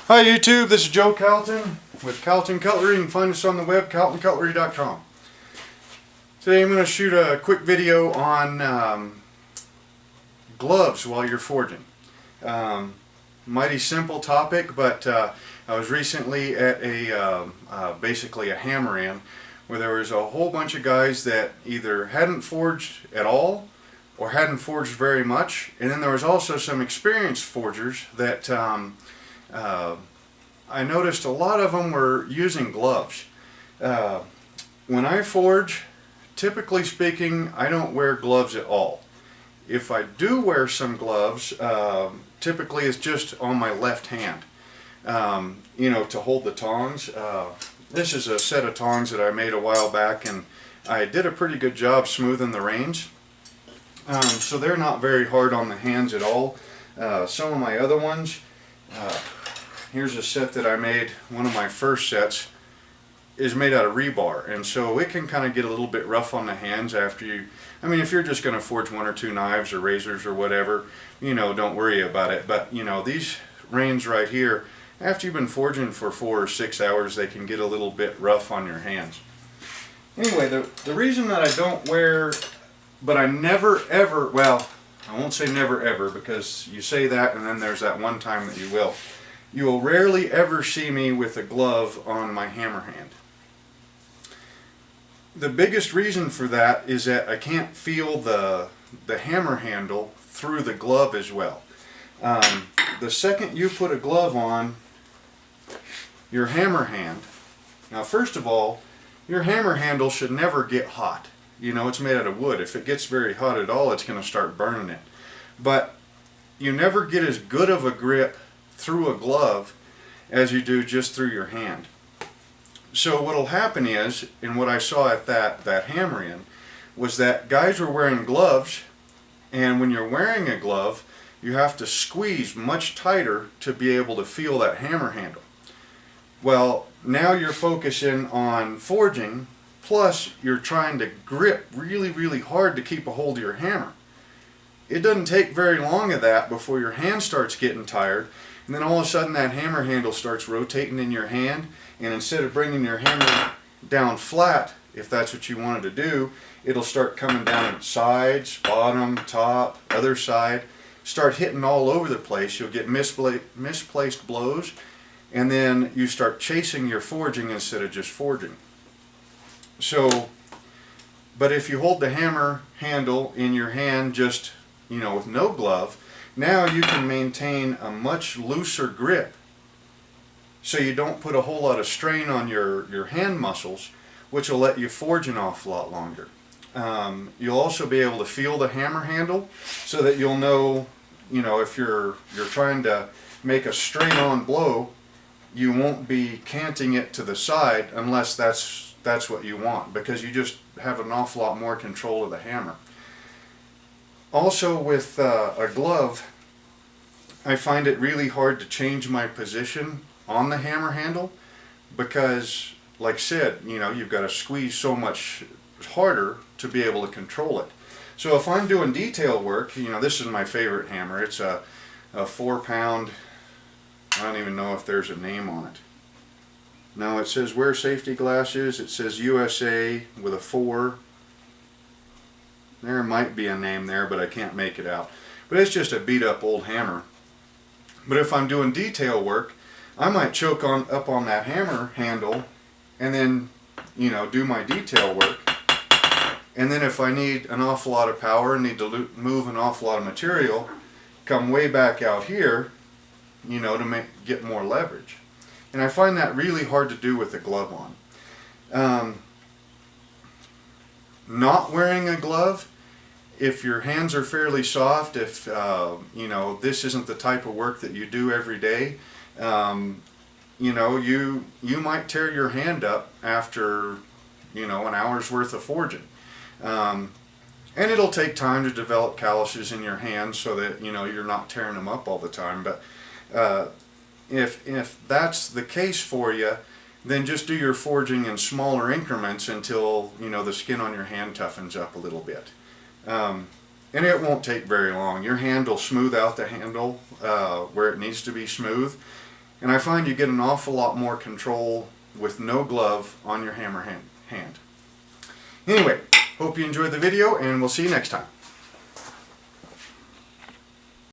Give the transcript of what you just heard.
Hi YouTube, this is Joe Calton with Calton Cutlery. You can find us on the web, caltoncutlery.com. Today I'm going to shoot a quick video on gloves while you're forging. Mighty simple topic, but I was recently at basically a hammer-in where there was a whole bunch of guys that either hadn't forged at all or hadn't forged very much, and then there was also some experienced forgers that I noticed a lot of them were using gloves. When I forge, typically speaking, I don't wear gloves at all. If I do wear some gloves, typically it's just on my left hand, to hold the tongs. This is a set of tongs that I made a while back, and I did a pretty good job smoothing the reins. So they're not very hard on the hands at all. Some of my other ones, here's a set that I made, one of my first sets, is made out of rebar, and so it can kind of get a little bit rough on the hands after you, if you're just going to forge one or two knives or razors or whatever, don't worry about it. But, these reins right here, after you've been forging for 4 or 6 hours, they can get a little bit rough on your hands. Anyway, the reason that I don't wear, but I never ever, well, I won't say never ever, because you say that and then there's that one time that you will. You will rarely ever see me with a glove on my hammer hand. The biggest reason for that is that I can't feel the hammer handle through the glove as well. The second you put a glove on your hammer hand, now first of all, your hammer handle should never get hot. It's made out of wood. If it gets very hot at all, it's going to start burning it. But you never get as good of a grip through a glove as you do just through your hand. So what'll happen is, and what I saw at that hammer-in, was that guys were wearing gloves, and when you're wearing a glove, you have to squeeze much tighter to be able to feel that hammer handle. Well, now you're focusing on forging, plus you're trying to grip really, really hard to keep a hold of your hammer. It doesn't take very long of that before your hand starts getting tired, and then all of a sudden that hammer handle starts rotating in your hand, and instead of bringing your hammer down flat, if that's what you wanted to do, it'll start coming down sides, bottom, top, other side, start hitting all over the place. You'll get misplaced blows, and then you start chasing your forging instead of just forging. So, but if you hold the hammer handle in your hand just, with no glove, now you can maintain a much looser grip, so you don't put a whole lot of strain on your hand muscles, which will let you forge an awful lot longer. You'll also be able to feel the hammer handle, so that you'll know, if you're trying to make a straight-on blow, you won't be canting it to the side unless that's what you want, because you just have an awful lot more control of the hammer. Also with a glove, I find it really hard to change my position on the hammer handle, because like I said, you've got to squeeze so much harder to be able to control it. So if I'm doing detail work, this is my favorite hammer. It's a 4-pound, I don't even know if there's a name on it. Now it says wear safety glasses, it says USA with a 4. There might be a name there, but I can't make it out. But it's just a beat up old hammer. But if I'm doing detail work, I might choke up on that hammer handle and then, do my detail work. And then if I need an awful lot of power and need to move an awful lot of material, come way back out here, to get more leverage. And I find that really hard to do with a glove on. Not wearing a glove, if your hands are fairly soft, if this isn't the type of work that you do every day, you might tear your hand up after an hour's worth of forging, and it'll take time to develop calluses in your hands so that you're not tearing them up all the time. But if that's the case for you, then just do your forging in smaller increments until the skin on your hand toughens up a little bit, and it won't take very long. Your hand will smooth out the handle where it needs to be smooth, And I find you get an awful lot more control with no glove on your hammer hand. Anyway, hope you enjoyed the video, and we'll see you next time.